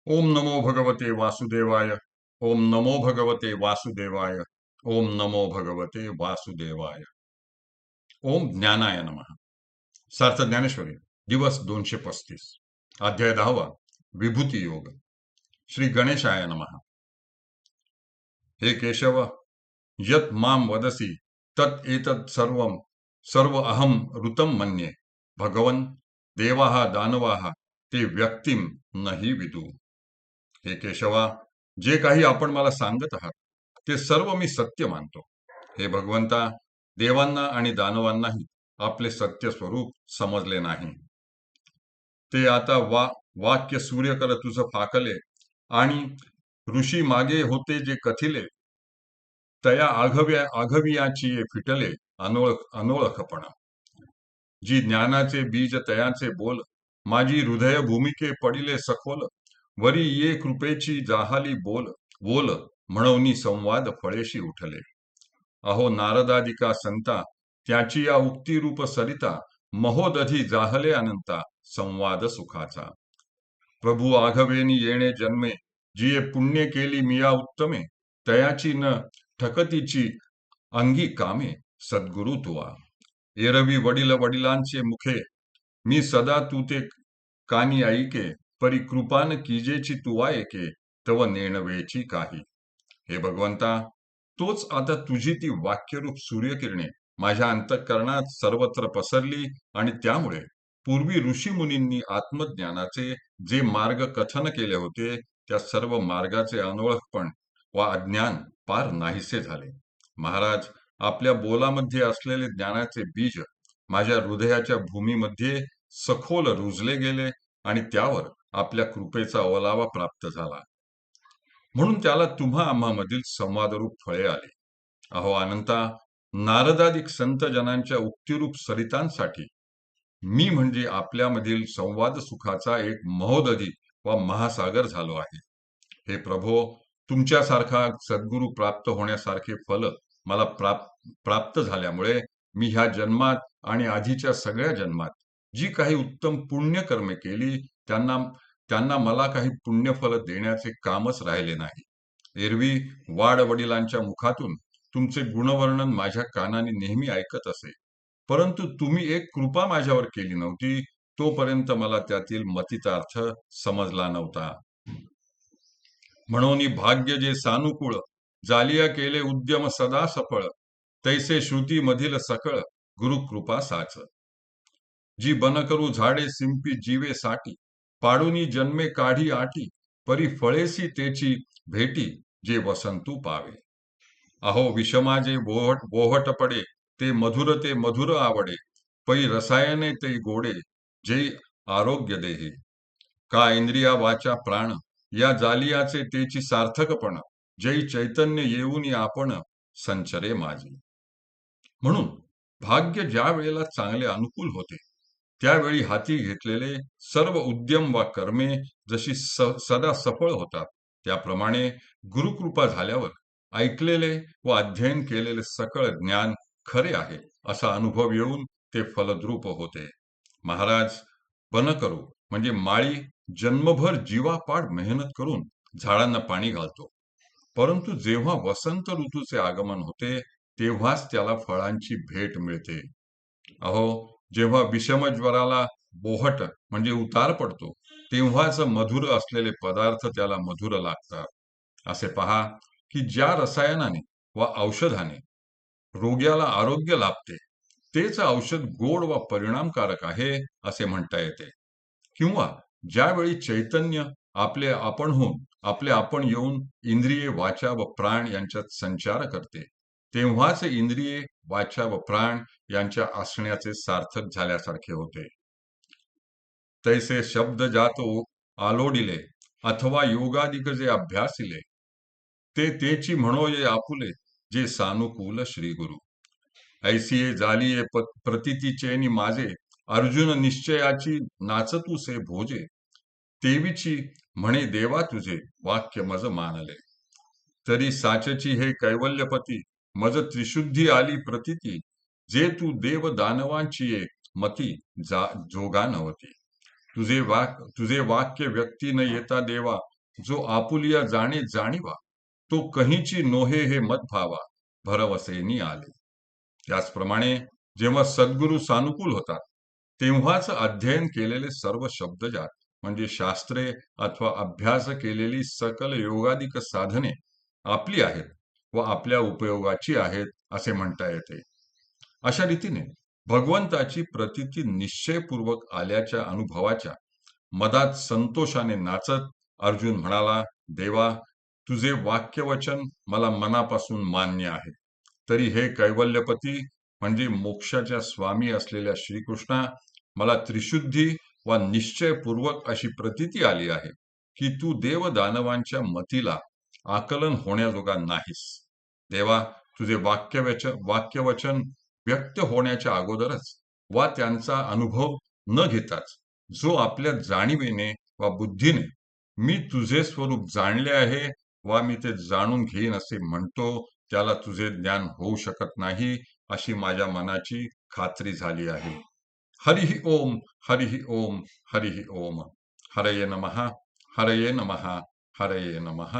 ओम नमो भगवते वासुदेवाय. ओम नमो भगवते वासुदेवाय. ओम नमो भगवते वासुदेवाय. ओम ज्ञानाय नमः. सार्थ ज्ञानेश्वरी. दिवस 235. अध्याय 10. विभूती योग. श्री गणेशाय नमः. हे केशव, यत माम वदसी तत् एतत् सर्व अहम ऋतम मन्ये. भगवन, देवाः दानवाः ते व्यक्तिम नहि विदु. हे केशवा, जे काही आपण मला सांगत आहात ते सर्व मी सत्य मानतो. हे भगवंता, देवांना आणि दानवांनाही आपले सत्य स्वरूप समजले नाही. ते आता वाक्य सूर्य कर तुझ फाकले, आणि ऋषी मागे होते जे कथिले, तया आघवियाची ये फिटले अनोळखपणा. जी ज्ञानाचे बीज तयाचे बोल, माझी हृदय भूमिके पडिले सखोल. वरी ये कृपेची जाहाली बोल बोल, म्हणून संवाद फळेशी उठले. अहो नारदादिका संता, त्याची या उक्ती रूप सरिता, महोदधी जाहले अनंता संवाद सुखाचा. प्रभू आघवेनी येणे जन्मे, जिये पुण्य केली मिया उत्तमे, तयाची न ठकतीची अंगी कामे, सद्गुरु तुवा. एरवी वडील वडिलांचे मुखे, मी सदा तू ते कानी ऐके, परी कृपान कीजेची तुवा एके, तव नेणवेची काही. हे भगवंता, तोच आता तुझी ती वाक्यरूप सूर्यकिरणे माझ्या अंतःकरणात सर्वत्र पसरली, आणि त्यामुळे पूर्वी ऋषी मुनींनी आत्मज्ञानाचे जे मार्ग कथन केले होते, त्या सर्व मार्गाचे अनोळखपण व अज्ञान पार नाहीसे झाले. महाराज, आपल्या बोलामध्ये असलेले ज्ञानाचे बीज माझ्या हृदयाच्या भूमीमध्ये सखोल रुजले गेले, आणि त्यावर आपल्या कृपेचा ओलावा प्राप्त झाला. म्हणून त्याला तुम्हा आम्हामधील संवादरूप फळे आली. अहो अनंता, नारदादिक संत जनांच्या उक्तिरूप सरितांसाठी मी म्हणजे आपल्यामधील संवाद सुखाचा एक महोदधी व महासागर झालो आहे. हे प्रभो, तुमच्यासारखा सद्गुरू प्राप्त होण्यासारखे फल मला प्राप्त झाल्यामुळे मी ह्या जन्मात आणि आधीच्या सगळ्या जन्मात जी काही उत्तम पुण्यकर्मे केली, त्यांना त्यांना मला काही पुण्यफल देण्याचे कामच राहिले नाही. एरवी वाडवडिलांच्या मुखातून तुमचे गुणवर्णन माझ्या कानाने नेहमी ऐकत असे, परंतु तुम्ही एक कृपा माझ्यावर केली नव्हती, तोपर्यंत मला त्यातील मतितार्थ समजला नव्हता. म्हणून भाग्य जे सानुकूळ, जालिया केले उद्यम सदा सफळ, तैसे श्रुती मधील सकळ गुरुकृपा साच. जी बन करू झाडे सिंपी जीवे साठी, पाडूनी जन्मे काढी आटी, परी फळेसी तेची भेटी, जे वसंतू पावे. अहो विषमा जे बोहट पडे, ते मधुर आवडे, पै रसायने ते गोडे, जे आरोग्य देहे. का इंद्रिया वाचा प्राण, या जालियाचे तेची सार्थकपण, जै चैतन्य येऊनी आपण संचरे माझे. म्हणून भाग्य ज्या वेळेला चांगले अनुकूल होते, त्यावेळी हाती घेतलेले सर्व उद्यम वा कर्मे जशी सदा सफळ होतात, त्याप्रमाणे गुरुकृपा झाल्यावर ऐकलेले व अध्ययन केलेले सकळ ज्ञान खरे आहे असा अनुभव येऊन ते फलद्रूप होते. महाराज, बन करू म्हणजे माळी जन्मभर जीवापाड मेहनत करून झाडांना पाणी घालतो, परंतु जेव्हा वसंत ऋतूचे आगमन होते, तेव्हाच त्याला फळांची भेट मिळते. अहो, जेव्हा विषमज्वराला बोहट म्हणजे उतार पडतो, तेव्हाच मधुर असलेले पदार्थ त्याला मधुर लागतात. असे पहा की ज्या रसायनाने व औषधाने रोग्याला आरोग्य लाभते, तेच औषध गोड व परिणामकारक आहे असे म्हणता येते. किंवा ज्यावेळी चैतन्य आपले आपण येऊन इंद्रिये, वाचा व प्राण यांच्यात संचार करते, तेव्हाच इंद्रिये, वाचा व प्राण यांच्या असण्याचे सार्थक झाल्यासारखे होते. तैसे शब्द जातो आलोडिले, अथवा योगादिक जे अभ्यासिले, ते तेची म्हणोये आपुले, जे सानुकूल श्री गुरु. ऐसिये झालिये प्रतीतीचेनी माझे, अर्जुन निश्चयाची नाचतुसे भोजे, तेवीची म्हणे देवा तुझे वाक्य मज मानले. तरी साचची हे कैवल्यपती, मज त्रिशुद्धी आली प्रतीती, जे तू देव दानवांची ये मती जोगा नवती. तुझे वाक्य व्यक्ती न येता देवा, जो आपुलिया जाणे जाणीवा, तो कहीची नोहे हे मत भावा, भरवसेनी आले. त्याचप्रमाणे जेव्हा सद्गुरू सानुकूल होतात, तेव्हाच अध्ययन केलेले सर्व शब्दजात म्हणजे शास्त्रे अथवा अभ्यास केलेली सकल योगादिक साधने आपली आहेत व आपल्या उपयोगाची आहेत असे म्हणता येते. अशा रीतीने भगवंताची प्रतीती निश्चयपूर्वक आल्याच्या अनुभवाच्या मधात संतोषाने नाचत अर्जुन म्हणाला, देवा, तुझे वाक्यवचन मला मनापासून मान्य आहे. तरी हे कैवल्यपती म्हणजे मोक्षाच्या स्वामी असलेल्या श्रीकृष्णा, मला त्रिशुद्धी व निश्चयपूर्वक अशी प्रतीती आली आहे की तू देव दानवांच्या मतीला आकलन होण्याजोगा नाहीस. देवा, तुझे वाक्यवचन व्यक्त होण्याच्या अगोदरच वा त्यांचा अनुभव न घेताच जो आपल्या जाणीवेने वा बुद्धीने मी तुझे स्वरूप जाणले आहे वा मी ते जाणून घेईन असे म्हणतो, त्याला तुझे ज्ञान होऊ शकत नाही अशी माझ्या मनाची खात्री झाली आहे. हरिः ओम, हरिः ओम, हरिः ओम. हरये नमः, हरये नमः, हरये नमः.